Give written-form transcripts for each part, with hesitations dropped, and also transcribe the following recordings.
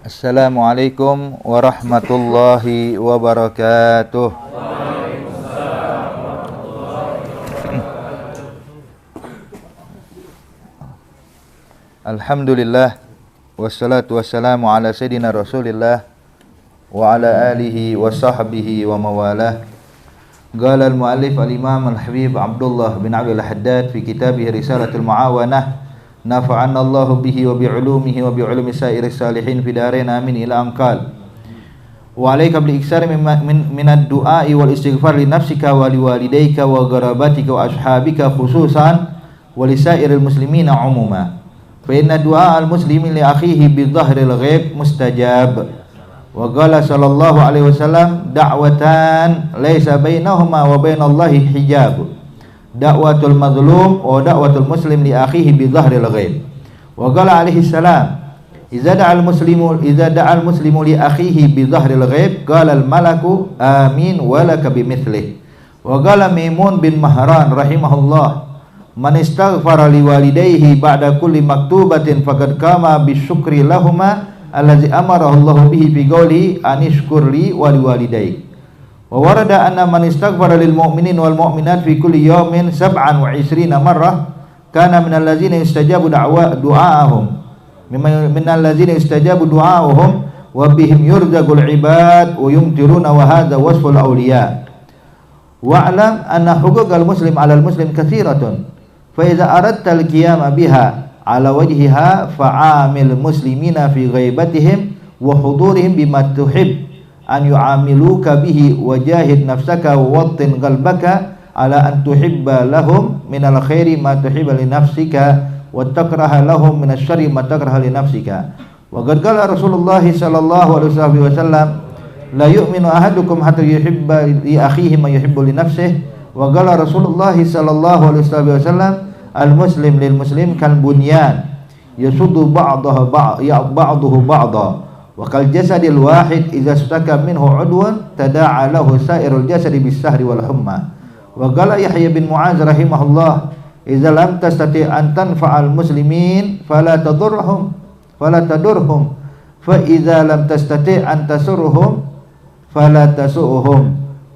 Assalamualaikum warahmatullahi wabarakatuh. Alhamdulillah wassalatu wassalamu ala sayyidina Rasulillah wa ala alihi wa sahbihi wa mawalah. Qala al-muallif al-imam al-habib Abdullah bin Abdul Haddad fi kitabih Risalatul Muawanah, nafa'anna Allahu bihi wa bi'ulumihi wa bi'ulumi sa'iris salihin fi darain amin ila anqal. Wa alayka bil iksar min ad-du'a wal istighfar li nafsika wa li walidayka wa qarabatika wa ashabika khususan wa li sa'iril muslimina umuma. Fa inna du'a al-muslimi li akhihi bi dhahril ghaib mustajab. Wa qala sallallahu alaihi wasallam da'watan laisa bainahuma wa bainallahi hijab. Da'watul mazlum wa da'watul muslim li akhihi bi dhahril ghaib. Wa qala alaihi salam idza da'al muslimu li akhihi bi dhahril ghaib qala al malaku amin wa laka bimithlihi. Wa qala Maimun bin Mahran rahimahullah man istaghfara li walidayhi ba'da kulli maktubatin faqad qama bisyukri lahumā allazi amarahu Allah bihi fi qawli anishkur li wa liwalidayk. Wa warada anna man istaghfara lil mu'minin wal mu'minat fi kulli yawmin 27 marrah kana minal ladzina yustajabu du'aahum minal ladzina yustajabu du'aahum wa bihim yurzaqul ibad wa yumtiruna wa hadha wasful awliya. Wa'lam anna huquqal muslim 'alal muslim katsiratun fa idza aradta al-qiyama biha ala wajhiha fa'amil muslimina fi ghaibatihim wa hudurihim bima tuhib an yu'amiluka bihi wajahid nafsaka wa wattin qalbaka ala an tuhibba lahum minal khairi ma tuhibba li nafsika wa takraha lahum minasy syarri ma takraha li nafsika. Wa qad qala Rasulullah sallallahu alaihi wasallam la yu'minu ahadukum hatta yuhibba li akhihi ma yuhibbu li nafsihi. Wa qala Rasulullah sallallahu alaihi wasallam al-muslim lil muslim kal bunyan yasuddu ba'dahu ba'da wa kal jasadil wahid idza sutaka minhu udwan tada'a lahu sa'irul jasadi bis sahri wal humma. Wa qala Yahya bin Mu'adz rahimahullah idza lam tastati' an tanfa'al muslimin fala tadurhum fa idza lam tastati' an tasurhum fala tasu'hum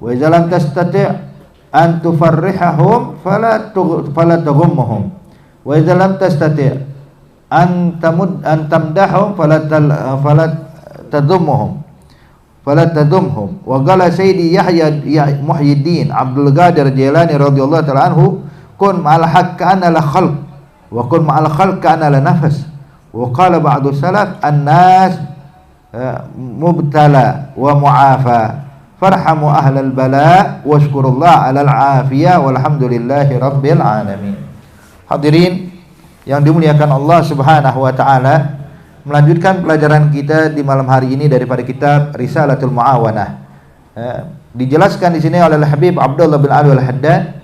wa idza lam tastati' an tufarrihahum fala taghummuhum wa idza lam tastati' an tamdahum fala tadhumhum. Wa qala Sayyidi Yahya Muhyiddin Abdul Qadir Jailani radhiyallahu ta'ala anhu kun ma'al haqq ana la khalq wa kun ma'al khalq ana la nafas. Wa qala ba'du salaf an-nas mubtala wa mu'afa farhamu ahlal bala washkurullah alal afiyah walhamdulillahi rabbil alamin. Hadirin yang dimuliakan Allah Subhanahu wa taala, melanjutkan pelajaran kita di malam hari ini daripada kitab Risalatul Muawanah. Dijelaskan di sini oleh Habib Abdullah bin Abdul Haddad,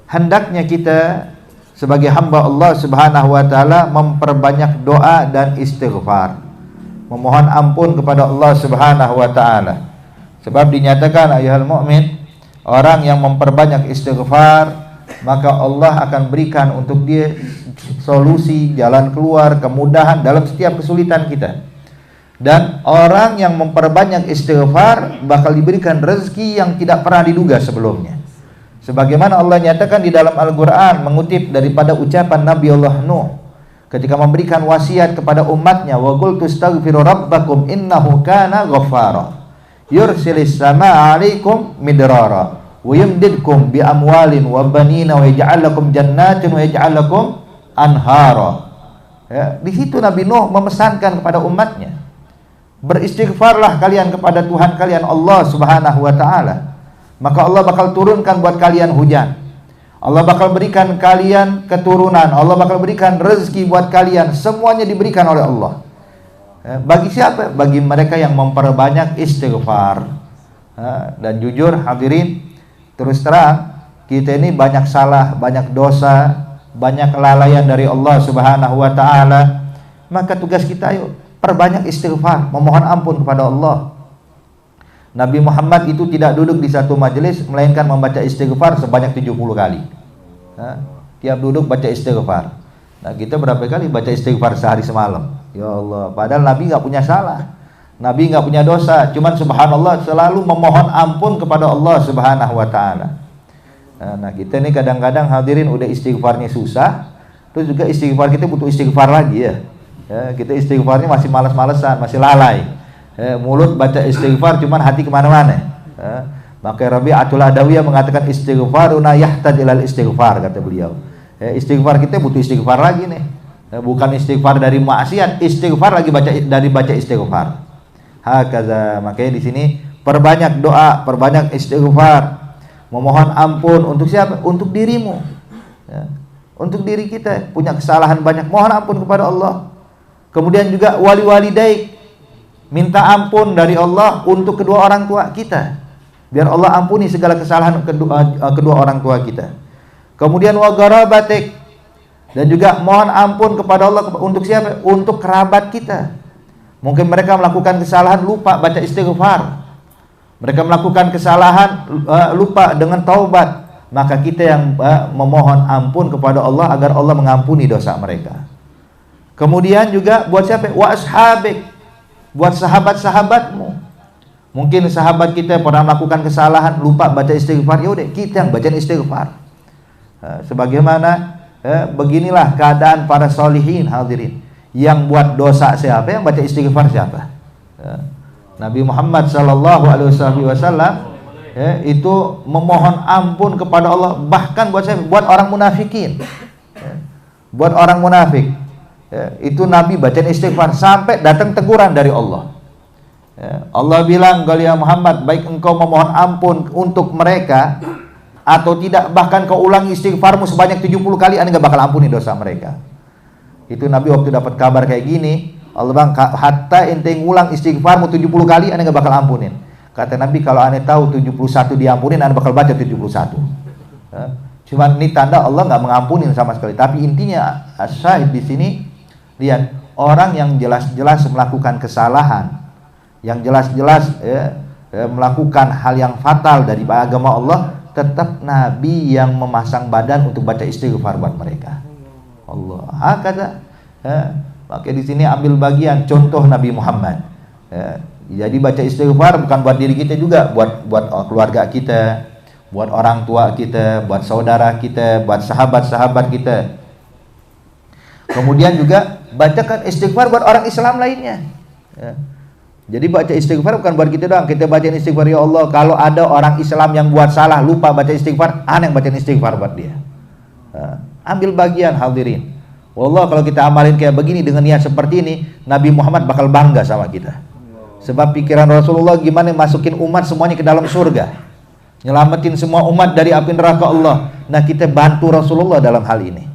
hendaknya kita sebagai hamba Allah Subhanahu wa taala memperbanyak doa dan istighfar, memohon ampun kepada Allah Subhanahu wa taala. Sebab dinyatakan ayuhal mu'min, orang yang memperbanyak istighfar maka Allah akan berikan untuk dia solusi, jalan keluar, kemudahan dalam setiap kesulitan kita. Dan orang yang memperbanyak istighfar bakal diberikan rezeki yang tidak pernah diduga sebelumnya. Sebagaimana Allah nyatakan di dalam Al-Quran, mengutip daripada ucapan Nabi Allah Nuh ketika memberikan wasiat kepada umatnya, wa qultu astaghfiru rabbakum innahu kana ghaffara yursilis samaa 'alaikum midrara wa yumdidkum bi amwalin wa banina wa yaj'al lakum jannatin wa yaj'al lakum anhara. Ya, di situ Nabi Nuh memesankan kepada umatnya, beristighfarlah kalian kepada Tuhan kalian Allah Subhanahu wa taala, maka Allah bakal turunkan buat kalian hujan. Allah bakal berikan kalian keturunan, Allah bakal berikan rezeki buat kalian, semuanya diberikan oleh Allah. Bagi siapa? Bagi mereka yang memperbanyak istighfar. Dan jujur hadirin, terus terang kita ini banyak salah, banyak dosa, banyak kelalaian dari Allah Subhanahu wa taala. Maka tugas kita ayo perbanyak istighfar, memohon ampun kepada Allah. Nabi Muhammad itu tidak duduk di satu majelis melainkan membaca istighfar sebanyak 70 kali. Tiap duduk baca istighfar. Nah, kita berapa kali baca istighfar sehari semalam? Ya Allah, padahal Nabi nggak punya salah. Nabi nggak punya dosa, cuman subhanallah selalu memohon ampun kepada Allah Subhanahu wa taala. Nah, kita nih kadang-kadang hadirin udah istighfarnya susah, terus juga istighfar kita butuh istighfar lagi ya. Kita istighfarnya masih malas-malesan, masih lalai. Mulut baca istighfar cuman hati kemana-mana. Maka Rabi'atul Adawiyah mengatakan istighfaruna yahtaj ilal istighfar, kata beliau. Istighfar kita butuh istighfar lagi nih. Bukan istighfar dari maksiat, istighfar lagi baca istighfar. Hakaza, makanya di sini perbanyak doa, perbanyak istighfar, memohon ampun untuk siapa? Untuk dirimu, ya. Untuk diri kita punya kesalahan banyak, mohon ampun kepada Allah. Kemudian juga wali-walidaik, minta ampun dari Allah untuk kedua orang tua kita, biar Allah ampuni segala kesalahan kedua orang tua kita. Kemudian wagarabatik, dan juga mohon ampun kepada Allah untuk siapa? Untuk kerabat kita. Mungkin mereka melakukan kesalahan lupa baca istighfar, mereka melakukan kesalahan lupa dengan taubat, maka kita yang memohon ampun kepada Allah agar Allah mengampuni dosa mereka. Kemudian juga buat siapa? Wa ashabik, buat sahabat-sahabatmu. Mungkin sahabat kita pernah melakukan kesalahan lupa baca istighfar, ya udah kita yang baca istighfar. Sebagaimana beginilah keadaan para solihin hadirin. Yang buat dosa siapa? Yang baca istighfar siapa? Nabi Muhammad sallallahu alaihi wasallam itu memohon ampun kepada Allah, bahkan buat siapa? Buat orang munafikin. Buat orang munafik. Itu Nabi baca istighfar sampai datang teguran dari Allah. Allah bilang, "Ya Muhammad, baik engkau memohon ampun untuk mereka atau tidak, bahkan kau ulangi istighfarmu sebanyak 70 kali, Anda enggak bakal ampuni dosa mereka." Itu Nabi waktu dapat kabar kayak gini, Allah bilang, hatta ente ngulang istighfarmu 70 kali, Anda gak bakal ampunin. Kata Nabi, kalau Anda tahu 71 diampunin, Anda bakal baca 71. Cuma ini tanda Allah gak mengampunin sama sekali. Tapi intinya syahid di sini, lihat orang yang jelas-jelas melakukan kesalahan, yang jelas-jelas melakukan hal yang fatal dari agama Allah, tetap Nabi yang memasang badan untuk baca istighfar buat mereka. Allah kata, maka di sini ambil bagian contoh Nabi Muhammad. Jadi baca istighfar bukan buat diri kita juga, buat keluarga kita, buat orang tua kita, buat saudara kita, buat sahabat-sahabat kita. Kemudian juga bacakan istighfar buat orang Islam lainnya. Jadi baca istighfar bukan buat kita doang. Kita baca istighfar, ya Allah, kalau ada orang Islam yang buat salah lupa baca istighfar, yang baca istighfar buat dia. Ambil bagian hadirin. Wallah, kalau kita amalin kayak begini dengan niat seperti ini, Nabi Muhammad bakal bangga sama kita. Sebab pikiran Rasulullah gimana masukin umat semuanya ke dalam surga, nyelamatin semua umat dari api neraka Allah. Nah, kita bantu Rasulullah dalam hal ini.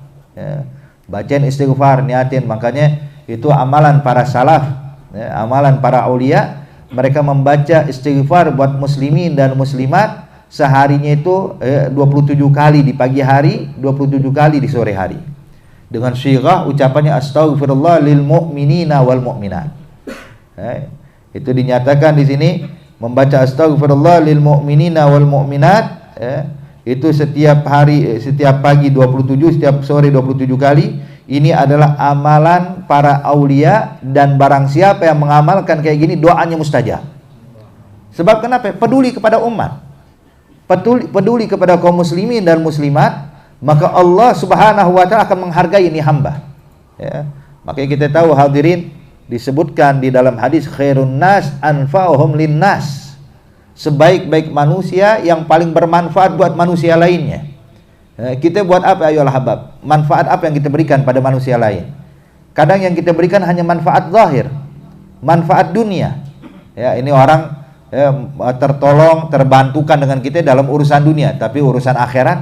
Bacain istighfar, niatin. Makanya itu amalan para salaf, amalan para aulia. Mereka membaca istighfar buat muslimin dan muslimat seharinya itu 27 kali di pagi hari, 27 kali di sore hari. Dengan syighah ucapannya astaghfirullah lil mu'minina wal mu'minat. Itu dinyatakan di sini membaca astaghfirullah lil mu'minina wal mu'minat, itu setiap hari, setiap pagi 27, setiap sore 27 kali. Ini adalah amalan para aulia, dan barang siapa yang mengamalkan kayak gini doanya mustajab. Sebab kenapa? Peduli kepada umat, peduli kepada kaum muslimin dan muslimat, maka Allah Subhanahu wa taala akan menghargai ini hamba. Makanya kita tahu hadirin, disebutkan di dalam hadis khairun nas anfa'uhum linnas. Sebaik-baik manusia yang paling bermanfaat buat manusia lainnya. Kita buat apa ayo al-habab? Manfaat apa yang kita berikan pada manusia lain? Kadang yang kita berikan hanya manfaat zahir, manfaat dunia. Ini orang tertolong, terbantukan dengan kita dalam urusan dunia, tapi urusan akhirat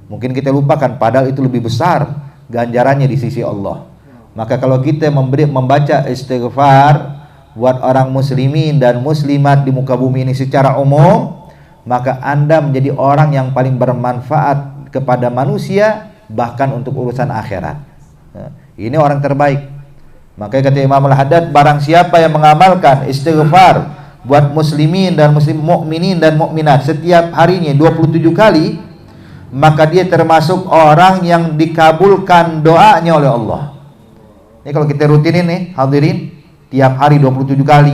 mungkin kita lupakan, padahal itu lebih besar ganjarannya di sisi Allah. Maka kalau kita membaca istighfar buat orang muslimin dan muslimat di muka bumi ini secara umum, maka Anda menjadi orang yang paling bermanfaat kepada manusia, bahkan untuk urusan akhirat. Ini orang terbaik. Makanya kata Imam Al-Haddad, barang siapa yang mengamalkan istighfar buat muslimin dan mukminin dan mukminat setiap harinya 27 kali, maka dia termasuk orang yang dikabulkan doanya oleh Allah. Ini kalau kita rutinin nih hadirin, tiap hari 27 kali.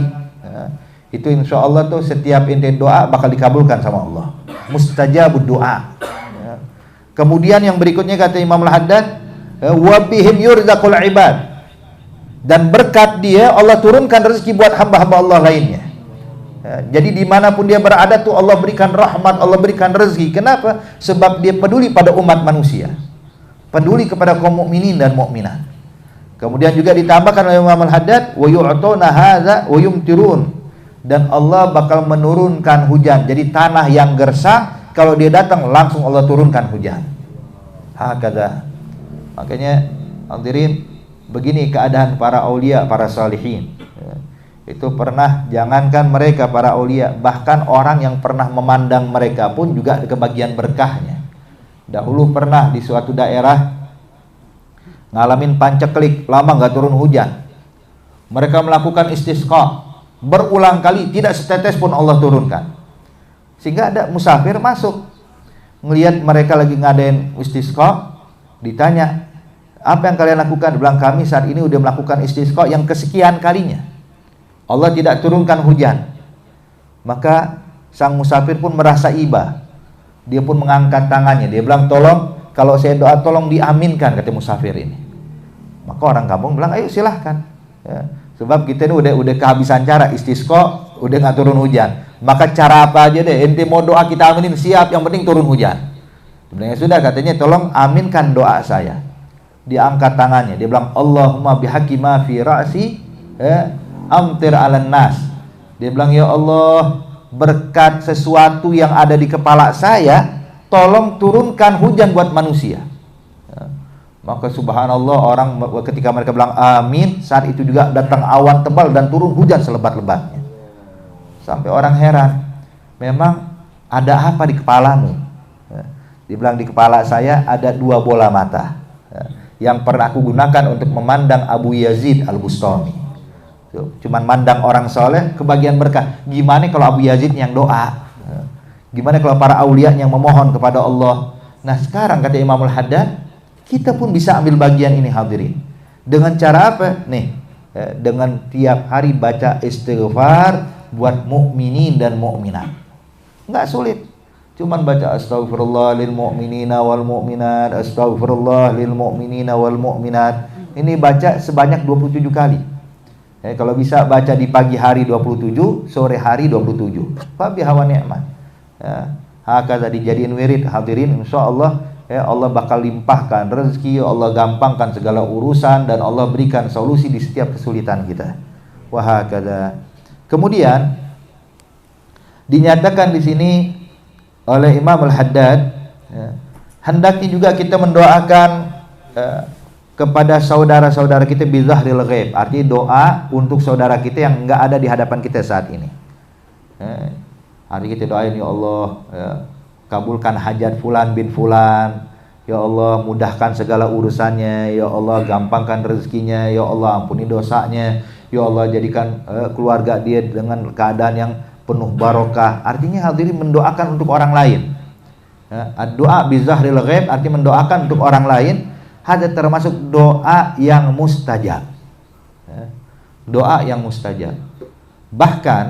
Itu insya Allah tuh setiap ente doa bakal dikabulkan sama Allah. Mustajabud doa. Kemudian yang berikutnya kata Imam Al-Haddad, wa bihim yurzaqul ibad. Dan berkat dia Allah turunkan rezeki buat hamba-hamba Allah lainnya. Jadi dimanapun dia berada tuh Allah berikan rahmat, Allah berikan rezeki. Kenapa? Sebab dia peduli pada umat manusia, peduli kepada kaum mukminin dan mukminat. Kemudian juga ditambahkan oleh Imam Al-Haddad, wa yu'tuna hadza wa yumtirun. Dan Allah bakal menurunkan hujan. Jadi tanah yang gersang kalau dia datang langsung Allah turunkan hujan. Hakadha. Makanya hadirin, begini keadaan para aulia, para salihin. Itu pernah, jangankan mereka para aulia, bahkan orang yang pernah memandang mereka pun juga kebagian berkahnya. Dahulu pernah di suatu daerah ngalamin panceklik, lama nggak turun hujan. Mereka melakukan istisqa berulang kali, tidak setetes pun Allah turunkan. Sehingga ada musafir masuk, ngelihat mereka lagi ngadain istisqa, ditanya, apa yang kalian lakukan? Bilang, kami saat ini udah melakukan istisqa yang kesekian kalinya, Allah tidak turunkan hujan. Maka sang musafir pun merasa iba, dia pun mengangkat tangannya, dia bilang, tolong, kalau saya doa tolong diaminkan, kata musafir ini. Maka orang kampung bilang, ayo silahkan ya. Sebab kita ini udah kehabisan cara, istisqa udah nggak turun hujan. Maka cara apa aja deh, ente mau doa kita aminin, siap, yang penting turun hujan. Sebenarnya sudah, katanya tolong aminkan doa saya. Dia angkat tangannya, dia bilang, Allahumma bihaqqi ma fi ra'si amtir 'alan nas. Dia bilang, ya Allah, berkat sesuatu yang ada di kepala saya, tolong turunkan hujan buat manusia. Maka subhanallah, orang ketika mereka bilang amin, saat itu juga datang awan tebal dan turun hujan selebat-lebatnya. Sampai orang heran, memang ada apa di kepalamu? Dibilang, di kepala saya ada 2 bola mata yang pernah aku gunakan untuk memandang Abu Yazid Al-Bustami. Cuman mandang orang soleh, kebagian berkah. Gimana kalau Abu Yazid yang doa? Gimana kalau para aulia yang memohon kepada Allah? Nah sekarang kata Imam Al-Haddad, kita pun bisa ambil bagian ini hadirin. Dengan cara apa? Nih, dengan tiap hari baca istighfar buat mukminin dan mukminat. Enggak sulit. Cuman baca astaghfirullah lil mu'minina wal mu'minat, astaghfirullah lil mu'minina wal mu'minat. Ini baca sebanyak 27 kali. Kalau bisa baca di pagi hari 27, sore hari 27. Fabi hawa ni'mat. Hakadha dijadiin wirid hadirin, insyaallah Allah bakal limpahkan rezeki, Allah gampangkan segala urusan, dan Allah berikan solusi di setiap kesulitan kita. Wahakada. Kemudian dinyatakan di sini oleh Imam Al-Haddad, hendaknya juga kita mendoakan kepada saudara-saudara kita bizahril ghaib, artinya doa untuk saudara kita yang enggak ada di hadapan kita saat ini. Artinya kita doain, ya Allah, kabulkan hajat fulan bin fulan, ya Allah mudahkan segala urusannya, ya Allah gampangkan rezekinya, ya Allah ampuni dosanya, ya Allah jadikan keluarga dia dengan keadaan yang penuh barokah. Artinya hadirin mendoakan untuk orang lain. Doa bizahril ghaib artinya mendoakan untuk orang lain. Ada termasuk doa yang mustajab. Doa yang mustajab. Bahkan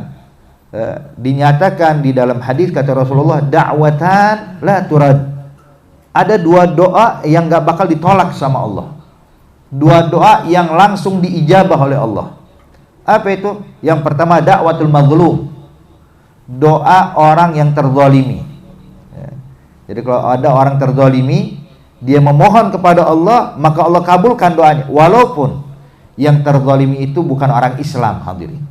dinyatakan di dalam hadis kata Rasulullah, da'watan la turad. Ada 2 doa yang gak bakal ditolak sama Allah, 2 doa yang langsung diijabah oleh Allah. Apa itu? Yang pertama, da'watul mazlum, doa orang yang terzalimi. Jadi kalau ada orang terzalimi, dia memohon kepada Allah, maka Allah kabulkan doanya, walaupun yang terzalimi itu bukan orang Islam hadirin.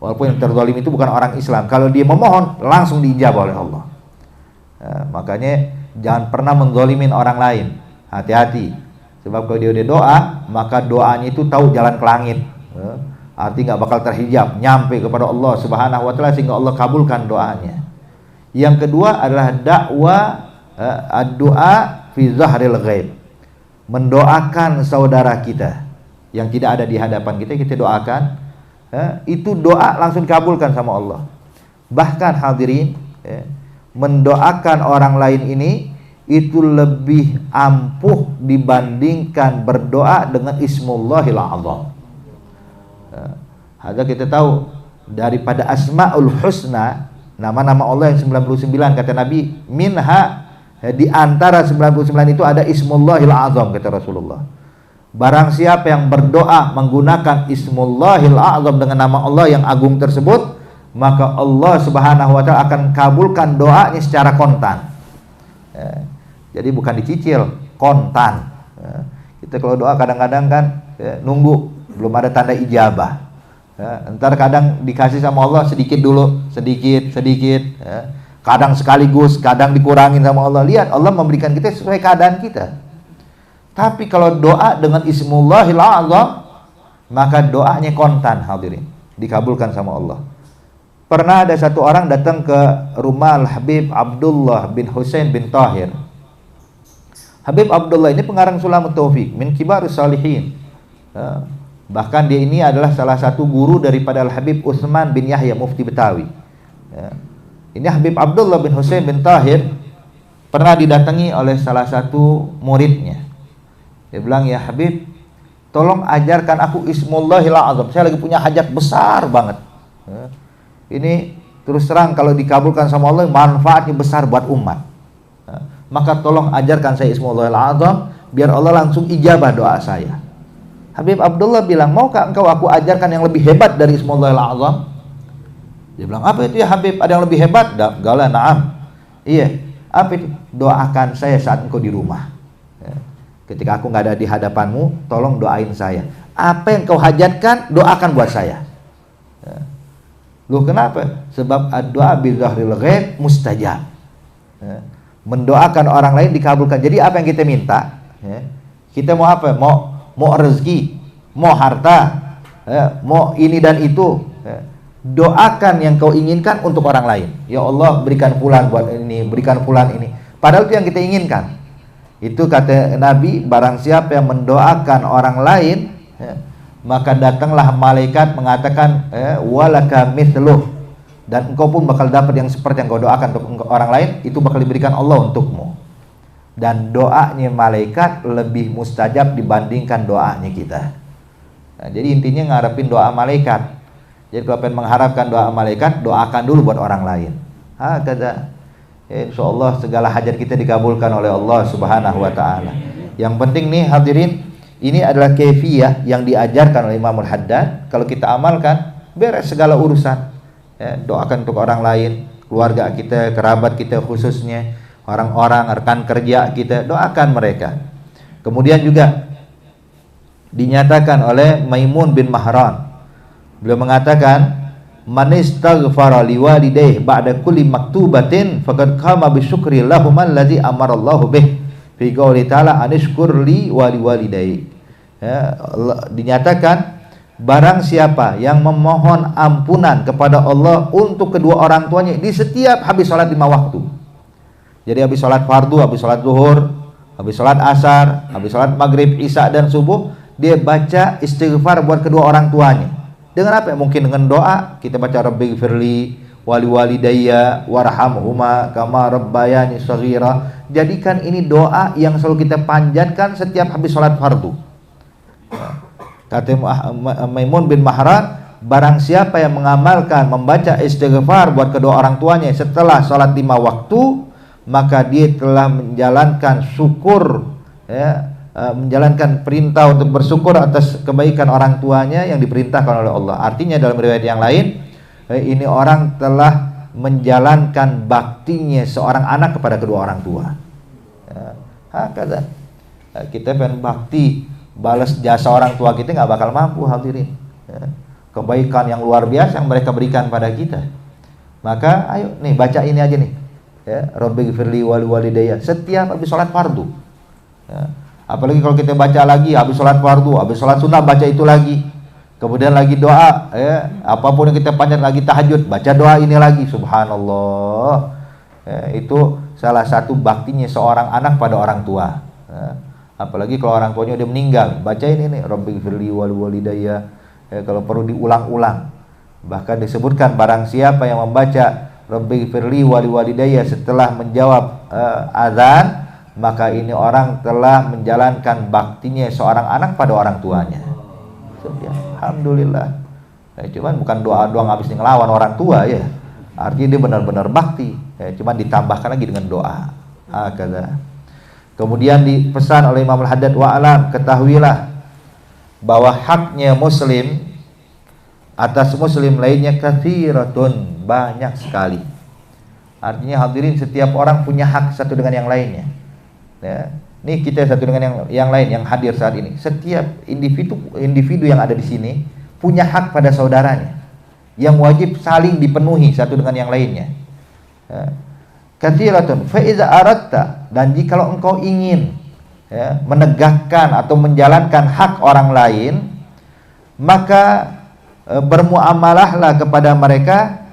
Walaupun yang terzalim itu bukan orang Islam, kalau dia memohon langsung diijabah oleh Allah. Makanya jangan pernah menzalimin orang lain. Hati-hati. Sebab kalau dia udah doa, maka doanya itu tahu jalan ke langit. Artinya nggak bakal terhijab, nyampe kepada Allah Subhanahu wa taala sehingga Allah kabulkan doanya. Yang kedua adalah dakwah doa fi zahril ghaib. Mendoakan saudara kita yang tidak ada di hadapan kita, kita doakan. Itu doa langsung dikabulkan sama Allah. Bahkan hadirin, mendoakan orang lain ini itu lebih ampuh dibandingkan berdoa dengan Ismullahil A'zam. Ada kita tahu daripada Asmaul Husna, nama-nama Allah yang 99, kata Nabi, minha, di antara 99 itu ada Ismullahil Azam, kata Rasulullah. Barang siapa yang berdoa menggunakan Ismullahil Azam dengan nama Allah yang agung tersebut, maka Allah Subhanahu wa taala akan kabulkan doanya secara kontan. Jadi bukan dicicil, kontan. Kita kalau doa kadang-kadang kan nunggu, belum ada tanda ijabah. Ntar kadang dikasih sama Allah sedikit dulu, sedikit, kadang sekaligus, kadang dikurangin sama Allah. Lihat, Allah memberikan kita sesuai keadaan kita. Tapi kalau doa dengan Ismullahil A'zam, maka doanya kontan, hadirin, dikabulkan sama Allah. Pernah ada satu orang datang ke rumah Al-Habib Abdullah bin Husain bin Tahir. Habib Abdullah ini pengarang Sulamut Taufik, min kibarus salihin. Bahkan dia ini adalah salah satu guru daripada Al-Habib Utsman bin Yahya Mufti Betawi. Ini Habib Abdullah bin Husain bin Tahir pernah didatangi oleh salah satu muridnya. Dia bilang, ya Habib, tolong ajarkan aku Ismullahil Azam. Saya lagi punya hajat besar banget. Ini terus terang kalau dikabulkan sama Allah, manfaatnya besar buat umat. Maka tolong ajarkan saya Ismullahil Azam, biar Allah langsung ijabah doa saya. Habib Abdullah bilang, maukah engkau aku ajarkan yang lebih hebat dari Ismullahil Azam? Dia bilang, apa itu ya Habib, ada yang lebih hebat? Gala, na'am. Iya, apa itu? Doakan saya saat engkau di rumah. Ketika aku nggak ada di hadapanmu, tolong doain saya. Apa yang kau hajatkan, doakan buat saya. Loh kenapa? Sebab doa bizahril ghaib mustajab. Mendoakan orang lain dikabulkan. Jadi apa yang kita minta? Kita mau apa? Mau rezeki, mau harta, mau ini dan itu. Doakan yang kau inginkan untuk orang lain. Ya Allah, berikan fulan buat ini, berikan fulan ini. Padahal itu yang kita inginkan. Itu kata Nabi, barang siapa yang mendoakan orang lain, maka datanglah malaikat mengatakan, walaka mithluh, dan engkau pun bakal dapat yang seperti yang kau doakan untuk orang lain, itu bakal diberikan Allah untukmu. Dan doanya malaikat lebih mustajab dibandingkan doanya kita. Nah, jadi intinya ngarepin doa malaikat. Jadi kalau pengen mengharapkan doa malaikat, doakan dulu buat orang lain. Kata, insya Allah segala hajat kita dikabulkan oleh Allah Subhanahu wa ta'ala. Yang penting nih hadirin, ini adalah kaifiyah yang diajarkan oleh Imamul Haddad. Kalau kita amalkan, beres segala urusan. Doakan untuk orang lain, keluarga kita, kerabat kita khususnya, orang-orang, rekan kerja kita, doakan mereka. Kemudian juga dinyatakan oleh Maimun bin Mahran. Beliau mengatakan, man istaghfara liwalidayhi ba'da kulli maktubatin faqad qama bi syukri lahum allazi amara Allahu bih fi qouli ta'ala anishkur li wa liwalidayhi. Dinyatakan, barang siapa yang memohon ampunan kepada Allah untuk kedua orang tuanya di setiap habis sholat 5 waktu. Jadi habis sholat fardu, habis sholat zuhur, habis sholat asar, habis sholat maghrib, isya dan subuh, dia baca istighfar buat kedua orang tuanya. Dengan apa? Mungkin dengan doa. Kita baca Rabbighfirli wali walidayya warhamhuma kama rabbayani shaghira. Jadikan ini doa yang selalu kita panjatkan setiap habis sholat fardu. Kata Maimun bin Mahran, barang siapa yang mengamalkan membaca istighfar buat kedua orang tuanya setelah sholat 5 waktu, maka dia telah menjalankan syukur, menjalankan perintah untuk bersyukur atas kebaikan orang tuanya yang diperintahkan oleh Allah. Artinya dalam riwayat yang lain, ini orang telah menjalankan baktinya seorang anak kepada kedua orang tua. Kata kita pengen bakti, balas jasa orang tua kita nggak bakal mampu hadirin. Kebaikan yang luar biasa yang mereka berikan pada kita. Maka ayo nih baca ini aja nih. Rabbighfirli wali walidayya setiap habis sholat fardu. Apalagi kalau kita baca lagi habis sholat fardu, habis sholat sunnah baca itu lagi. Kemudian lagi doa, apapun yang kita panjat lagi tahajud, baca doa ini lagi. Subhanallah. Itu salah satu baktinya seorang anak pada orang tua. Apalagi kalau orang tuanya udah meninggal, baca ini nih, Rabbighfirli wal walidayya. Kalau perlu diulang-ulang. Bahkan disebutkan barang siapa yang membaca Rabbighfirli wal walidayya setelah menjawab azan, maka ini orang telah menjalankan baktinya seorang anak pada orang tuanya. Ya, alhamdulillah. Cuman bukan doa doang habis ngelawan orang tua ya. Artinya dia benar-benar bakti. Cuman ditambahkan lagi dengan doa. Kemudian dipesan oleh Imam Al-Haddad, wa'alam, ketahuilah bahwa haknya muslim atas muslim lainnya katsiratun, banyak sekali. Artinya hadirin, setiap orang punya hak satu dengan yang lainnya. Ya. Ini kita satu dengan yang lain yang hadir saat ini. Setiap individu yang ada di sini punya hak pada saudaranya yang wajib saling dipenuhi satu dengan yang lainnya. Ya. Katsiratun fa iza aratta, dan jikalau engkau ingin menegakkan atau menjalankan hak orang lain, maka bermuamalahlah kepada mereka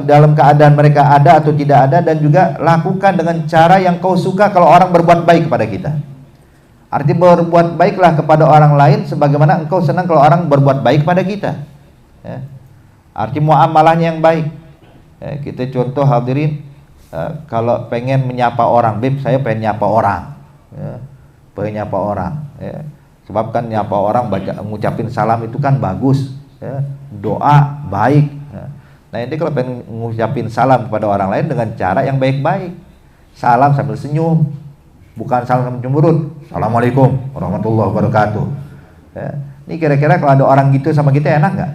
dalam keadaan mereka ada atau tidak ada, dan juga lakukan dengan cara yang kau suka kalau orang berbuat baik kepada kita. Artinya berbuat baiklah kepada orang lain sebagaimana engkau senang kalau orang berbuat baik pada kita. Artinya muamalahnya yang baik. Kita contoh hadirin, kalau pengen menyapa orang, Beb, saya pengen nyapa orang, pengen nyapa orang, sebab kan nyapa orang, ngucapin salam itu kan bagus, doa baik. Nah ini kalau pengen ngucapin salam kepada orang lain dengan cara yang baik-baik, salam sambil senyum, bukan salam sambil cemberut, assalamualaikum warahmatullahi wabarakatuh. Ini kira-kira kalau ada orang gitu sama kita enak nggak?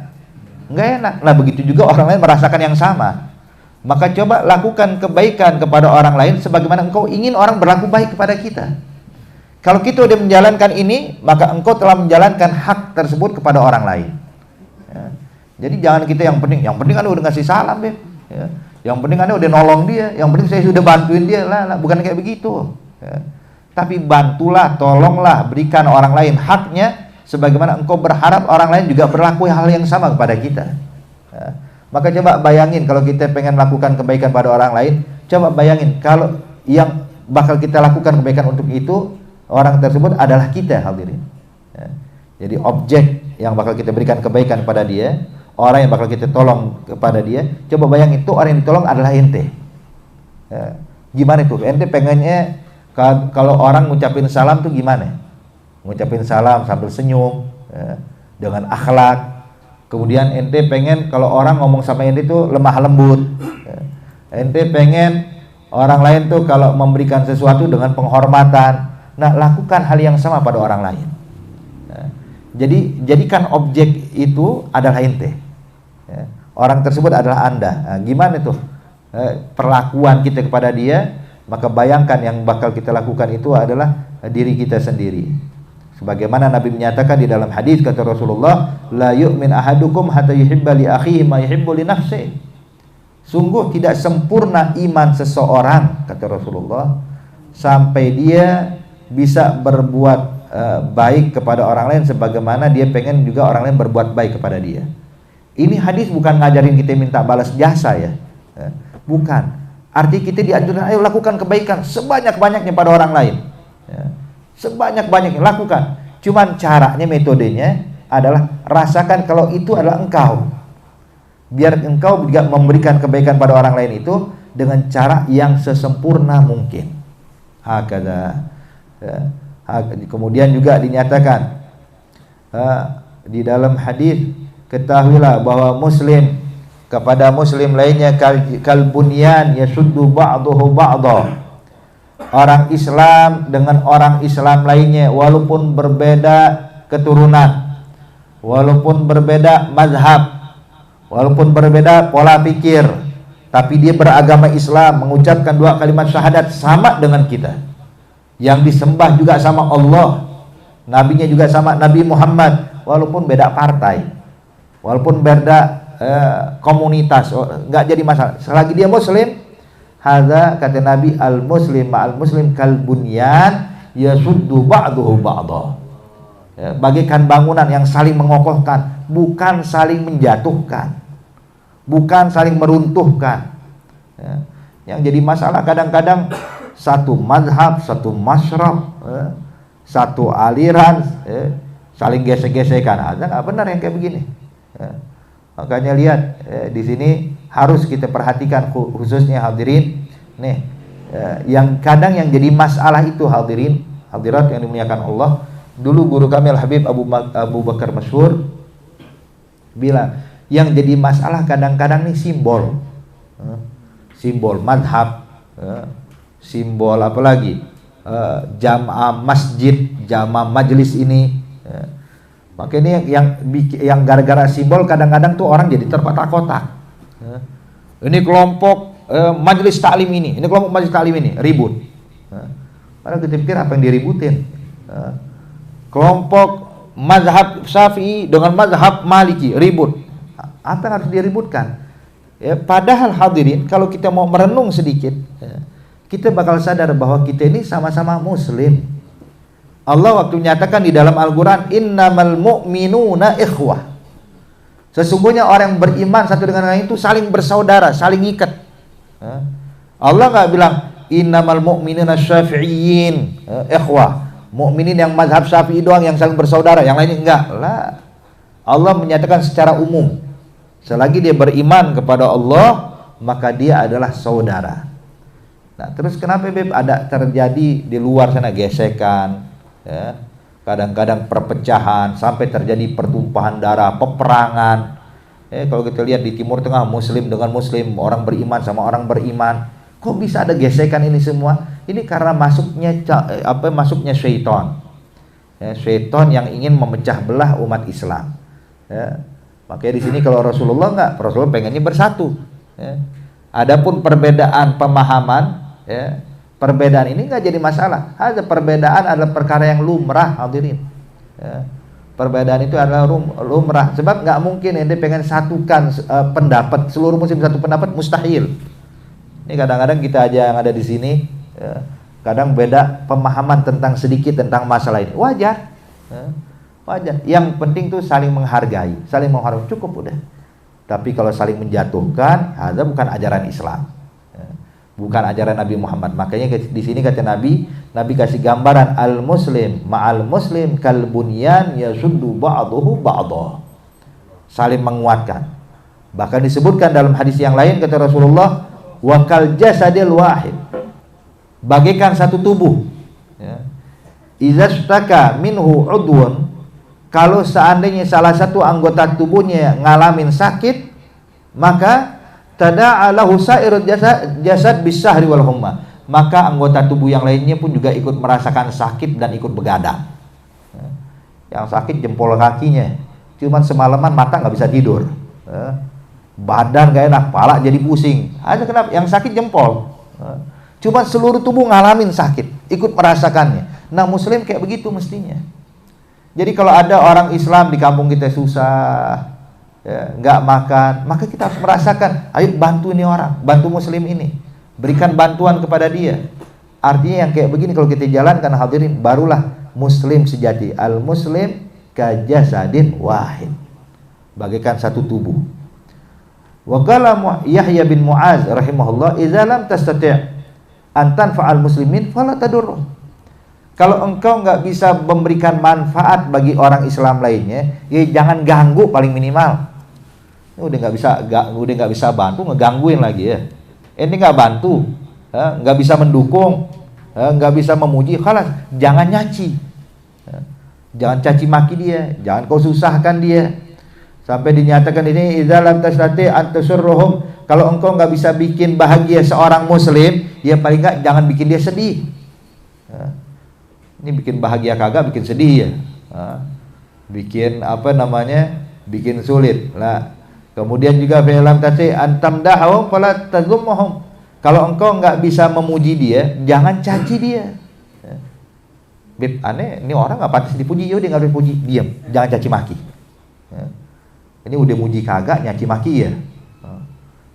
Nggak enak. Nah begitu juga orang lain merasakan yang sama. Maka coba lakukan kebaikan kepada orang lain sebagaimana engkau ingin orang berlaku baik kepada kita. Kalau kita sudah menjalankan ini, maka engkau telah menjalankan hak tersebut kepada orang lain. Jadi jangan kita yang penting Anda udah ngasih salam, Beb. Yang penting Anda udah nolong dia, yang penting saya sudah bantuin dia. Lah, bukan kayak begitu. Tapi bantulah, tolonglah, berikan orang lain haknya sebagaimana engkau berharap orang lain juga berlaku hal yang sama kepada kita. Maka coba bayangin kalau kita pengen lakukan kebaikan pada orang lain, coba bayangin kalau yang bakal kita lakukan kebaikan untuk itu, orang tersebut adalah kita, hadirin. Jadi objek yang bakal kita berikan kebaikan kepada dia, orang yang bakal kita tolong kepada dia, coba bayangin tuh orang yang ditolong adalah ente. Gimana tuh? Ente pengennya kalau orang ngucapin salam tuh gimana? Ngucapin salam sambil senyum, dengan akhlak. Kemudian ente pengen kalau orang ngomong sama ente tuh lemah lembut. Ente pengen orang lain tuh kalau memberikan sesuatu dengan penghormatan. Nah, lakukan hal yang sama pada orang lain. Jadi jadikan objek itu adalah ente. Orang tersebut adalah Anda. Nah, gimana tuh perlakuan kita kepada dia? Maka bayangkan yang bakal kita lakukan itu adalah diri kita sendiri. Sebagaimana Nabi menyatakan di dalam hadis, kata Rasulullah, la yu'min ahadukum hatta yuhibba li akhihi ma yuhibbu li nafsihi. Sungguh tidak sempurna iman seseorang, kata Rasulullah, sampai dia bisa berbuat baik kepada orang lain sebagaimana dia pengen juga orang lain berbuat baik kepada dia. Ini hadis bukan ngajarin kita minta balas jasa ya. Bukan. Arti kita dianjurkan ayo lakukan kebaikan sebanyak-banyaknya pada orang lain. Sebanyak-banyaknya lakukan. Cuman caranya, metodenya adalah rasakan kalau itu adalah engkau. Biar engkau juga memberikan kebaikan pada orang lain itu dengan cara yang sesempurna mungkin. Hakada. Kemudian juga dinyatakan di dalam hadis, ketahuilah bahwa muslim kepada muslim lainnya kalbunyan yasuddu ba'dahu ba'dha. Orang Islam dengan orang Islam lainnya walaupun berbeda keturunan, walaupun berbeda mazhab, walaupun berbeda pola pikir, tapi dia beragama Islam, mengucapkan dua kalimat syahadat sama dengan kita, yang disembah juga sama Allah, nabinya juga sama Nabi Muhammad, walaupun beda partai, walaupun beda komunitas, nggak jadi masalah selagi dia muslim. Hadza, kata Nabi, al muslim ma'al muslim kal bunyan yasuddu ba'duhu ba'dha. Bagaikan bangunan yang saling mengokohkan, bukan saling menjatuhkan, bukan saling meruntuhkan. Yang jadi masalah kadang-kadang satu mazhab, satu masyrab, satu aliran saling gesek-gesekan. Ada nggak benar yang kayak begini? Makanya lihat di sini harus kita perhatikan khususnya hadirin. Nih, yang kadang yang jadi masalah itu hadirin, hadirat yang dimuliakan Allah. Dulu guru kami Al-Habib Abu Bakar Masyhur bilang, Yang jadi masalah kadang-kadang nih simbol, simbol madhab, simbol apalagi jamaah masjid, jamaah majelis ini. Makanya yang gara-gara simbol kadang-kadang tuh orang jadi terkotak-kotak. Ini kelompok majelis taklim ini kelompok majelis taklim ini ribut. Padahal kita pikir apa yang diributin? Kelompok mazhab Syafi'i dengan mazhab Maliki ribut. Apa yang harus diributkan? Ya, padahal hadirin, kalau kita mau merenung sedikit, kita bakal sadar bahwa kita ini sama-sama muslim. Allah waktu menyatakan di dalam Al-Quran, innamal mu'minuna ikhwah. Sesungguhnya orang yang beriman satu dengan yang lain itu saling bersaudara, saling ikat. Allah nggak bilang innamal mu'minuna syafi'iyyin ikhwah. Mukminin yang mazhab Syafi'i doang yang saling bersaudara, yang lainnya enggak. Lah. Allah menyatakan secara umum, selagi dia beriman kepada Allah, maka dia adalah saudara. Nah, terus kenapa Beb ada terjadi di luar sana gesekan, ya, kadang-kadang perpecahan sampai terjadi pertumpahan darah, peperangan. Kalau kita lihat di Timur Tengah, muslim dengan muslim, orang beriman sama orang beriman, kok bisa ada gesekan ini semua? Ini karena masuknya syaitan, ya, syaitan yang ingin memecah belah umat Islam. Ya. Makanya di sini kalau Rasulullah enggak, Rasulullah pengennya bersatu. Ya. Adapun perbedaan pemahaman, ya, perbedaan ini nggak jadi masalah. Ada perbedaan adalah perkara yang lumrah, hadirin. Ya. Perbedaan itu adalah lumrah. Sebab nggak mungkin ente pengen satukan pendapat seluruh muslim satu pendapat, mustahil. Ini kadang-kadang kita aja yang ada di sini, ya, kadang beda pemahaman tentang sedikit tentang masalah ini. Wajar, ya, wajar. Yang penting tuh saling menghargai, cukup udah. Tapi kalau saling menjatuhkan, itu bukan ajaran Islam. Bukan ajaran Nabi Muhammad. Makanya di sini kata Nabi kasih gambaran al-muslim ma'al muslim kal bunyan yasuddu ba'dahu ba'dahu. Saling menguatkan. Bahkan disebutkan dalam hadis yang lain kata Rasulullah, wa kal jasadil wahid. Bagaikan satu tubuh. Ya. Idza staka minhu udwun, kalau seandainya salah satu anggota tubuhnya ngalamin sakit, maka tada'alahu sa'irul jasad bisahri wal humma, maka anggota tubuh yang lainnya pun juga ikut merasakan sakit dan ikut begadang. Yang sakit jempol kakinya, cuman semalaman mata nggak bisa tidur, badan gak enak, kepala jadi pusing. Ada kenapa? Yang sakit jempol, cuman seluruh tubuh ngalamin sakit, ikut merasakannya. Nah, muslim kayak begitu mestinya. Jadi kalau ada orang Islam di kampung kita susah, ya, nggak makan, maka kita harus merasakan, ayo bantu ini orang, bantu muslim ini, berikan bantuan kepada dia. Artinya yang kayak begini kalau kita jalankan, hadirin, barulah muslim sejati. Al muslim kajasadin wahid, bagaikan satu tubuh. Wa qala Yahya bin Mu'az rahimahullah, idza lam tastati' an tanfa'al muslimin fala tadurruh. Kalau engkau nggak bisa memberikan manfaat bagi orang Islam lainnya, ya jangan ganggu paling minimal. Udah nggak bisa bantu, ngegangguin lagi ya. Ini nggak bantu, nggak bisa mendukung, nggak bisa memuji, kalah. Jangan nyaci, jangan caci maki dia, jangan kau susahkan dia. Sampai dinyatakan ini idza lam tastati an tasurruhum, kalau engkau nggak bisa bikin bahagia seorang muslim, ya paling nggak jangan bikin dia sedih. Ini bikin bahagia kagak, bikin sedih ya. Bikin bikin sulit lah. Kemudian juga fi'lam tasi antamdahum fala tazummuhum. Kalau engkau nggak bisa memuji dia, jangan caci dia. Beb, aneh, ini orang nggak pantas dipuji, ya udah nggak dipuji, diam, jangan caci maki. Ini udah muji kagak, nyaci maki ya.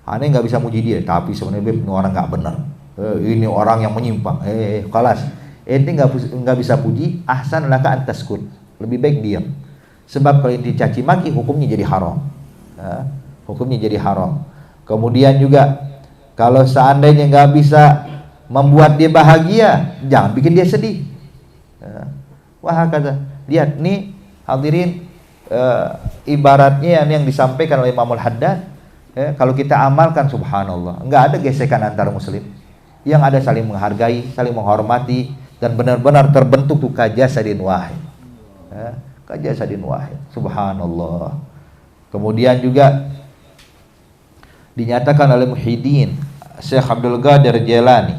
Aneh nggak bisa muji dia, tapi sebenarnya Beb, ini orang nggak benar. Ini orang yang menyimpang. Kelas. Ente nggak bisa puji, ahsan laka antaskut, lebih baik diam. Sebab kalau ente caci maki, hukumnya jadi haram. Hukumnya jadi haram. Kemudian juga kalau seandainya nggak bisa membuat dia bahagia, jangan bikin dia sedih. Wah, kata lihat nih hadirin, ibaratnya yang disampaikan oleh Imam Al-Haddad, kalau kita amalkan, subhanallah, nggak ada gesekan antar muslim, yang ada saling menghargai, saling menghormati, dan benar-benar terbentuk tuh kajasadin wahid. Kajasadin wahid, subhanallah. Kemudian juga dinyatakan oleh Muhyiddin Syekh Abdul Qadir Jailani.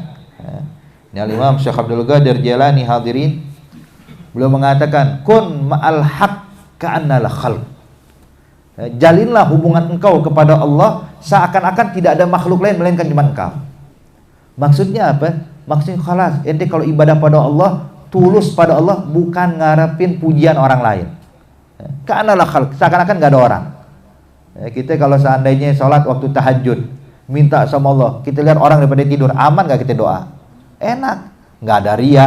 Ini Al-Imam Syekh Abdul Qadir Jailani, hadirin, beliau mengatakan kun ma'al haq ka'annal khalq. Jalinlah hubungan engkau kepada Allah seakan-akan tidak ada makhluk lain melainkan cuma engkau. Maksudnya apa? Maksudnya khalas, ente kalau ibadah pada Allah, tulus pada Allah, bukan ngarepin pujian orang lain. Ka'annal khalq, seakan-akan enggak ada orang. Kita kalau seandainya sholat waktu tahajud, minta sama Allah, kita lihat orang daripada tidur, aman nggak kita doa? Enak, nggak ada riya,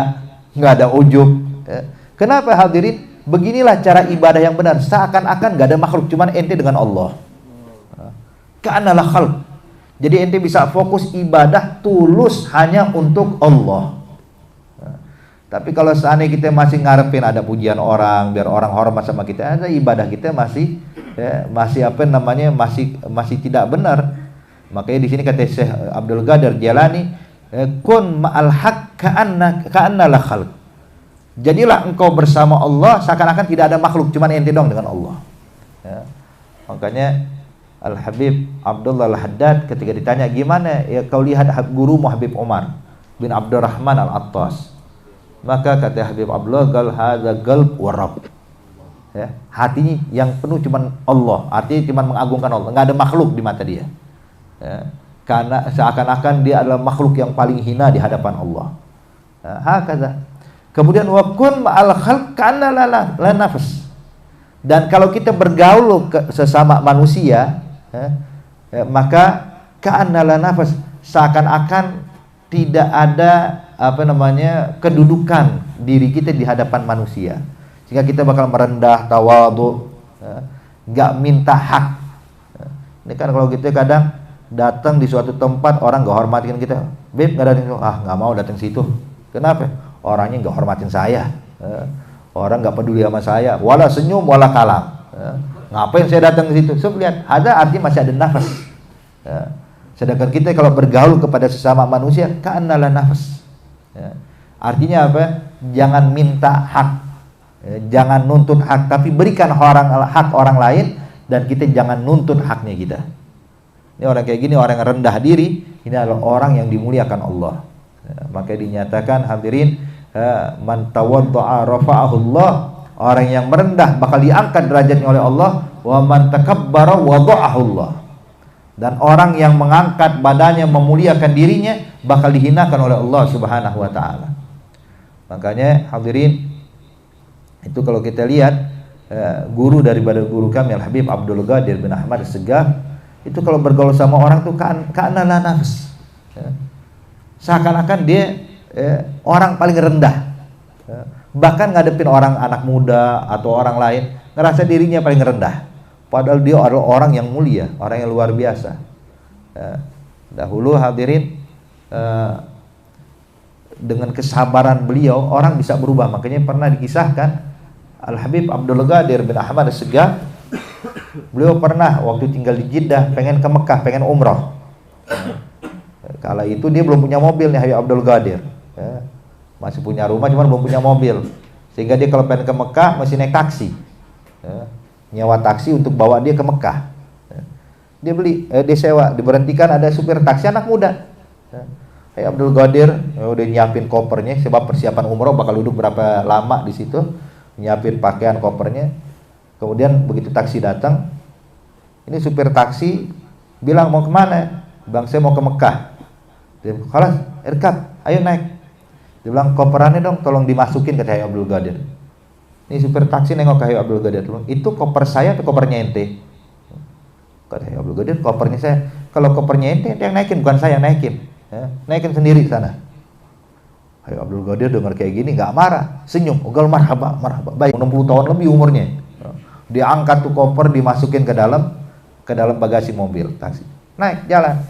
nggak ada ujub. Kenapa hadirin? Beginilah cara ibadah yang benar, seakan-akan nggak ada makhluk, cuman ente dengan Allah. Ka'annalah khalq. Jadi ente bisa fokus ibadah tulus hanya untuk Allah. Tapi kalau seandainya kita masih ngarepin ada pujian orang, biar orang hormat sama kita, ada ibadah kita masih masih tidak benar. Makanya di sini kata Syekh Abdul Qadir Jailani, kun ma'al haq ka'annal khalq. Jadilah engkau bersama Allah seakan-akan tidak ada makhluk, cuma ente dong dengan Allah. Makanya Al-Habib Abdullah Al-Haddad ketika ditanya, gimana ya kau lihat guru Habib Umar bin Abdurrahman Al-Attas, maka kata Habib Abdullah, gal hadza qalb wa rabb. Hatinya yang penuh cuman Allah, artinya cuman mengagungkan Allah, nggak ada makhluk di mata dia. Karena seakan-akan dia adalah makhluk yang paling hina di hadapan Allah. Hakaza. Kemudian wa kun ma'al khalq kana la nafs. Dan kalau kita bergaul sesama manusia, maka kana la nafs, seakan-akan tidak ada kedudukan diri kita di hadapan manusia. Sehingga kita bakal merendah, tawadhu, nggak minta hak. Ini kan kalau kita kadang datang di suatu tempat orang nggak hormatin kita, Beb nggak datang, nggak mau datang situ. Kenapa? Orangnya nggak hormatin saya, orang nggak peduli sama saya, wala senyum wala kalam. Ngapain saya datang ke situ? So, lihat, ada artinya masih ada nafas. Sedangkan kita kalau bergaul kepada sesama manusia, ka'annala nafas. Artinya apa? Jangan minta hak, jangan nuntut hak, tapi berikan hak orang lain, dan kita jangan nuntut haknya kita. Ini orang kayak gini, orang yang rendah diri, ini adalah orang yang dimuliakan Allah. Maka dinyatakan hadirin, man tawadda'a rafa'ahu Allah, orang yang merendah bakal diangkat derajatnya oleh Allah, wa man takabbara wada'ahu Allah, dan orang yang mengangkat badannya, memuliakan dirinya, bakal dihinakan oleh Allah Subhanahu wa taala. Makanya hadirin, itu kalau kita lihat guru daripada guru kami Al-Habib Abdul Qadir bin Ahmad As-Segaf, itu kalau bergaul sama orang tuh ka'anna la nafs. Seakan-akan dia orang paling rendah. Bahkan ngadepin orang anak muda atau orang lain, ngerasa dirinya paling rendah. Padahal dia adalah orang yang mulia, orang yang luar biasa. Dahulu hadirin, dengan kesabaran beliau orang bisa berubah. Makanya pernah dikisahkan Al-Habib Abdul Qadir bin Ahmad As-Segaf, beliau pernah waktu tinggal di Jeddah pengen ke Mekah, pengen umroh. Kala itu dia belum punya mobil nih Habib Abdul Qadir, masih punya rumah cuman belum punya mobil, sehingga dia kalau pengen ke Mekah masih naik taksi, nyewa taksi untuk bawa dia ke Mekah. Dia dia sewa, diberhentikan ada supir taksi anak muda. Habib Abdul Qadir udah nyiapin kopernya, sebab persiapan umroh bakal duduk berapa lama di situ, nyiapin pakaian kopernya. Kemudian begitu taksi datang, ini supir taksi bilang mau kemana? Bang, saya mau ke Mekah. Dia bilang, "Khalas, irkab, ayo naik." Dia bilang, "Koperannya dong tolong dimasukin," kata Habib Abdul Qadir. Ini supir taksi nengok ke Habib Abdul Qadir, "Itu koper saya atau kopernya ente?" Kata Habib Abdul Qadir, "Kopernya saya." "Kalau kopernya ente yang naikin, bukan saya yang naikin. Naikin sendiri sana." Habib Abdul Qadir dengar kayak gini nggak marah, senyum, "Ugal marhaba, marhaba." Baik, 60 tahun lebih umurnya. Dia angkat tuh koper, dimasukin ke dalam bagasi mobil taksi. Naik jalan.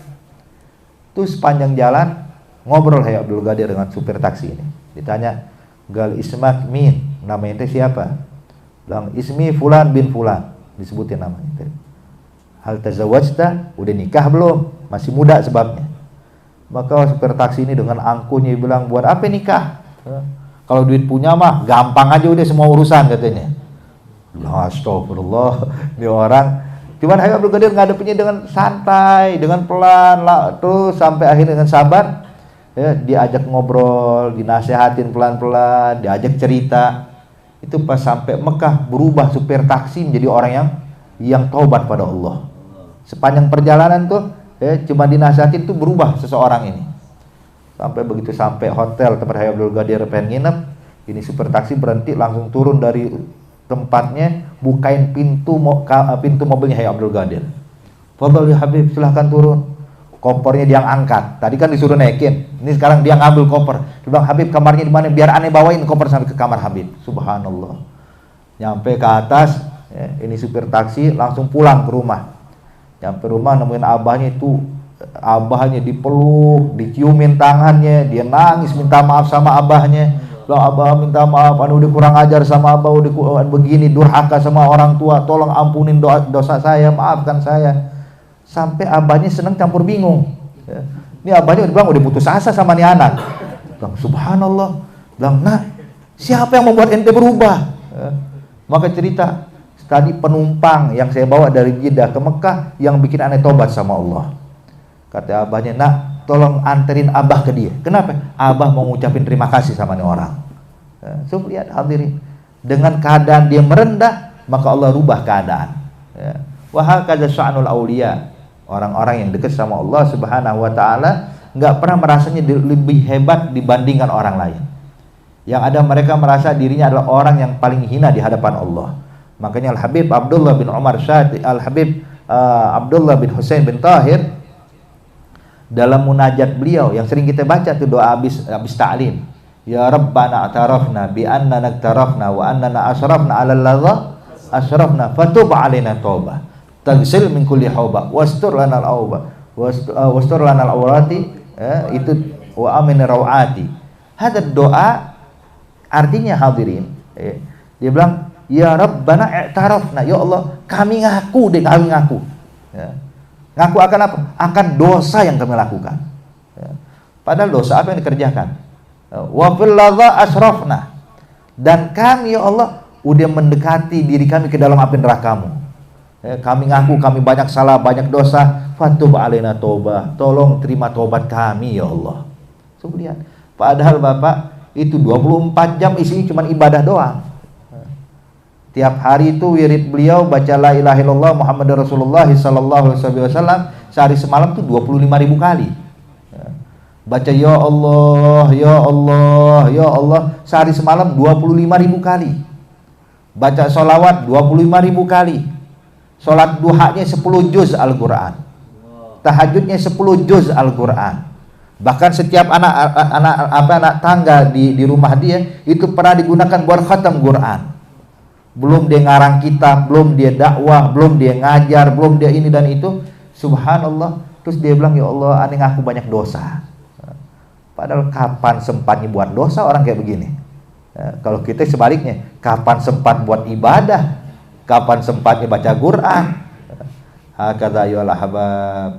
Tuh sepanjang jalan ngobrol Habib Abdul Qadir dengan supir taksi ini. Ditanya, "Gal ismak min, nama ente siapa?" Bilang, "Ismi fulan bin fulan." Disebutin namanya. "Hal tazawwajta, udah nikah belum?" Masih muda sebabnya. Maka supir taksi ini dengan angkuhnya bilang, "Buat apa nikah? Kalau duit punya mah gampang aja udah semua urusan," katanya. Astagfirullah, ini orang Cuman Habib Abdul Qadir ngadepinnya dengan santai, dengan pelan, terus sampai akhirnya dengan sabar. Ya, diajak ngobrol, dinasehatin pelan-pelan, diajak cerita. Itu pas sampai Mekah berubah supir taksi menjadi orang yang taubat pada Allah. Sepanjang perjalanan tuh cuma dinasehatin tuh berubah seseorang ini. Sampai begitu sampai hotel tempat Habib Abdul Qadir pengen nginep, ini supir taksi berhenti, langsung turun dari tempatnya, bukain pintu mobilnya Habib Abdul Qadir. Fadhal ya Habib, silahkan turun. Kopernya dia angkat. Tadi kan disuruh naikin, ini sekarang dia ngambil koper. Dia bilang, Habib kamarnya di mana? Biar aneh bawain koper sampai ke kamar Habib. Subhanallah. Nyampe ke atas, ini supir taksi langsung pulang ke rumah. Nyampe rumah nemuin abahnya itu, abahnya dipeluk, diciumin tangannya, dia nangis minta maaf sama abahnya. Bilang, Abah minta maaf, udah kurang ajar sama Abah, udah begini durhaka sama orang tua, tolong ampunin dosa saya, maafkan saya. Sampai abahnya seneng campur bingung. Ini abahnya udah bilang udah putus asa sama nih anak. Bilang, subhanallah. Bilang, nah siapa yang membuat ente berubah? Maka cerita, tadi penumpang yang saya bawa dari Jeddah ke Mekah yang bikin aneh tobat sama Allah. Kata abahnya, nak tolong anterin abah ke dia. Kenapa? Abah mau ngucapin terima kasih sama nih orang. So lihat hadirin, dengan keadaan dia merendah, maka Allah rubah keadaan. Wa hakadha sya'nul auliya. Orang-orang yang dekat sama Allah Subhanahu wa taala enggak pernah merasanya lebih hebat dibandingkan orang lain. Yang ada mereka merasa dirinya adalah orang yang paling hina di hadapan Allah. Makanya Al-Habib Abdullah bin Umar Syati, Al-Habib Abdullah bin Husain bin Tahir, dalam munajat beliau yang sering kita baca tuh doa habis ta'lim, ya Rabbana atarafna bi annana naktarafna wa annana asrafna 'ala alladha asrafna fatub 'alaina taubah tagsil min kulli hauba wastur lana al-auba wastur lana al-awrati, itu wa amin rawati. Hadad doa artinya hadirin, dia bilang ya Rabbana i'tarafna, ya Allah kami ngaku deh, kami ngaku. Ngaku akan apa? Akan dosa yang kami lakukan. Padahal dosa apa yang dikerjakan? Wa fil ladza asrafna, dan kami ya Allah udah mendekati diri kami ke dalam api neraka-Mu. Kami ngaku kami banyak salah, banyak dosa. Fatub alaina taubah, tolong terima tobat kami ya Allah. Coba lihat. Padahal Bapak itu 24 jam isinya cuma ibadah doang. Tiap hari itu wirid beliau baca la ilaha illallah Muhammadur Rasulullah sallallahu alaihi wasallam sehari semalam tuh 25.000 kali. Baca ya Allah, ya Allah, ya Allah sehari semalam 25.000 kali. Baca sholawat 25.000 kali. Sholat duhanya 10 juz Al-Quran. Tahajudnya 10 juz Al-Quran. Bahkan setiap anak tangga di rumah dia itu pernah digunakan buat khatam Quran. Belum dia ngarang kitab, belum dia dakwah, belum dia ngajar, belum dia ini dan itu. Subhanallah. Terus dia bilang, ya Allah, aneh ngaku banyak dosa. Padahal kapan sempatnya buat dosa orang kayak begini? Kalau kita sebaliknya, kapan sempat buat ibadah? Kapan sempatnya baca Quran? Hakadha ayyuhal ahbab.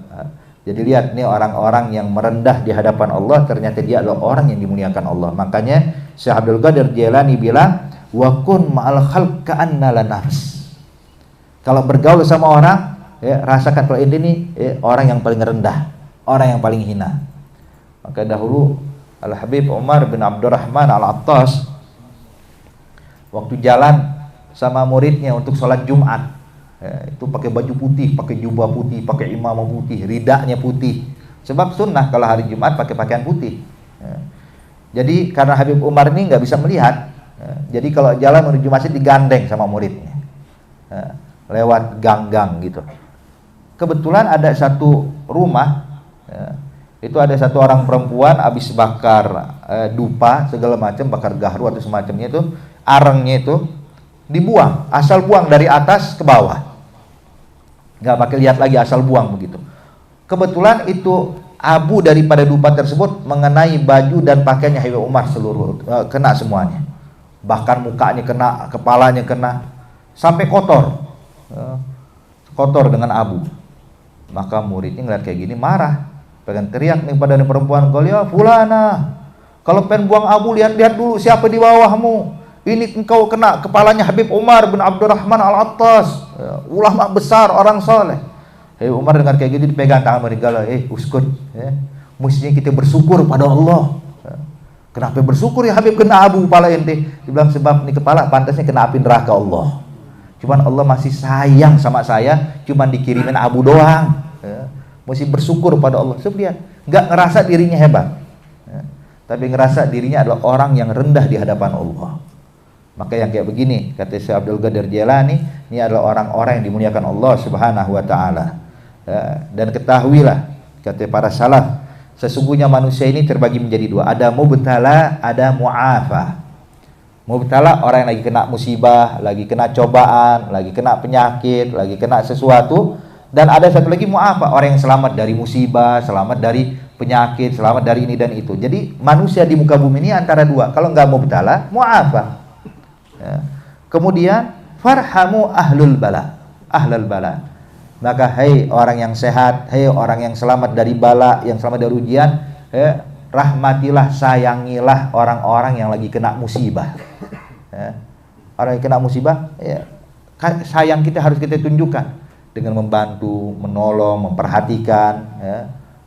Jadi lihat nih orang-orang yang merendah di hadapan Allah, ternyata dia adalah orang yang dimuliakan Allah. Makanya Syekh Abdul Qadir Jailani bilang, wa kun ma'al khalq ka'anna la nafs. Kalau bergaul sama orang, rasakan kalau ini orang yang paling rendah, orang yang paling hina. Maka dahulu Al-Habib Umar bin Abdurrahman Al-Attas waktu jalan sama muridnya untuk sholat Jumat, itu pakai baju putih, pakai jubah putih, pakai imamah putih, ridaknya putih. Sebab sunnah kalau hari Jumat pakai pakaian putih. Jadi karena Habib Umar ini nggak bisa melihat, jadi kalau jalan menuju masjid digandeng sama muridnya, lewat gang-gang gitu. Kebetulan ada satu rumah, itu ada satu orang perempuan habis bakar dupa segala macam, bakar gahru atau semacamnya itu, arengnya itu dibuang, asal buang dari atas ke bawah, nggak pakai lihat lagi, asal buang begitu. Kebetulan itu abu daripada dupa tersebut mengenai baju dan pakaiannya Habib Umar seluruh, kena semuanya, bahkan mukanya kena, kepalanya kena, sampai kotor, kotor dengan abu. Maka muridnya ngeliat kayak gini marah, pengen teriak nih pada perempuan, kalau ya fulana, kalau pengen buang abu lihat-lihat dulu siapa di bawahmu. ini engkau kena kepalanya Habib Umar bin Abdurrahman Al-Attas, ulama besar, orang soleh. Umar dengar kayak gitu dipegang tangan meninggal, uskut, mestinya kita bersyukur pada Allah. Kenapa bersyukur ya Habib kena abu kepala ente? Dibilang sebab ini kepala pantasnya kena api neraka Allah. Cuman Allah masih sayang sama saya, cuman dikirimin abu doang. Mesti bersyukur pada Allah. Sebab dia nggak ngerasa dirinya hebat, tapi ngerasa dirinya adalah orang yang rendah di hadapan Allah. Maka yang kayak begini, kata Syekh Abdul Qadir Jailani, ini adalah orang-orang yang dimuliakan Allah Subhanahu wa taala. Dan ketahuilah, kata para salaf, sesungguhnya manusia ini terbagi menjadi dua, ada mubtala, ada mu'afa. Mubtala orang yang lagi kena musibah, lagi kena cobaan, lagi kena penyakit, lagi kena sesuatu. Dan ada satu lagi mu'afa, orang yang selamat dari musibah, selamat dari penyakit, selamat dari ini dan itu. Jadi manusia di muka bumi ini antara dua, kalau nggak mubtala, mu'afa. Kemudian farhamu ahlul bala, maka hai orang yang sehat, hai orang yang selamat dari bala, yang selamat dari ujian, rahmatilah, sayangilah orang-orang yang lagi kena musibah. Orang yang kena musibah, sayang kita harus kita tunjukkan dengan membantu, menolong, memperhatikan,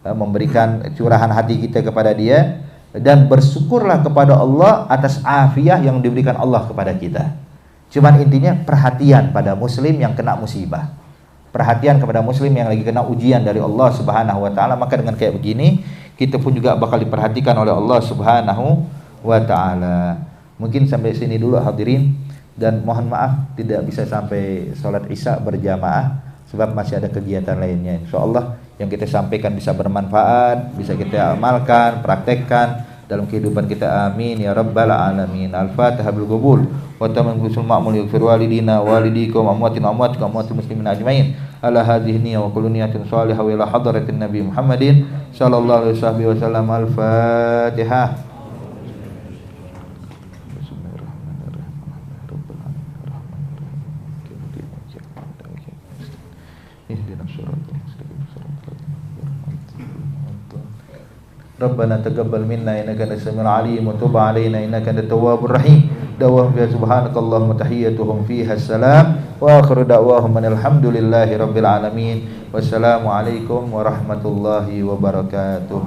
memberikan curahan hati kita kepada dia. Dan bersyukurlah kepada Allah atas afiah yang diberikan Allah kepada kita. Cuman intinya perhatian pada muslim yang kena musibah, perhatian kepada muslim yang lagi kena ujian dari Allah Subhanahu wa taala. Maka dengan kayak begini kita pun juga bakal diperhatikan oleh Allah Subhanahu wa taala. Mungkin sampai sini dulu hadirin, dan mohon maaf tidak bisa sampai sholat isya berjamaah sebab masih ada kegiatan lainnya. Insyaallah yang kita sampaikan bisa bermanfaat, bisa kita amalkan, praktekkan dalam kehidupan kita. Amin ya rabbal alamin. Al-Fatihah bil qabul wa tamam bisul ma'mul yaghfir walidina walidikum amwatina amwatikum amwatil muslimin ajmain ala hadhihi niyya wa kullu niyatin shalihah wa ila hadratin nabi Muhammadin sallallahu alaihi wasallam. Al-Fatihah. Rabbana taqabbal minna innaka antas samiul alim wa tub alaina innaka antat tawwabur rahim. Da'wahum fiha subhanakallahumma tahiyyatuhum fiha salam wa akhiru da'wahum alhamdulillahi rabbil alamin. Wassalamu alaikum warahmatullahi wabarakatuh.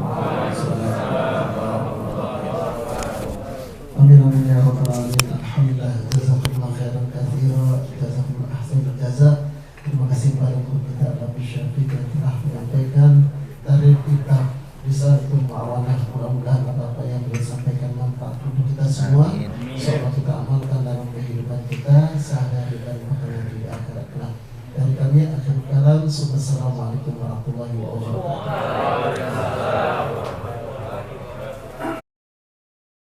Amin amin ya rabbal alamin. Alhamdulillah, jazakumullah khairan katsiran, jazakumullah ahsanul jaza. Terima kasih kepada guru kita Abi Syafiq yang telah menyampaikan dari kita bisa itu muawanah. Mudah-mudahan apa-apa yang beliau sampaikan manfaat untuk kita semua. Semoga kita amalkan dalam kehidupan kita sehari-hari dan bahkan di akhirat kelak. Dari kami akhir kalam, assalamualaikum warahmatullahi wabarakatuh.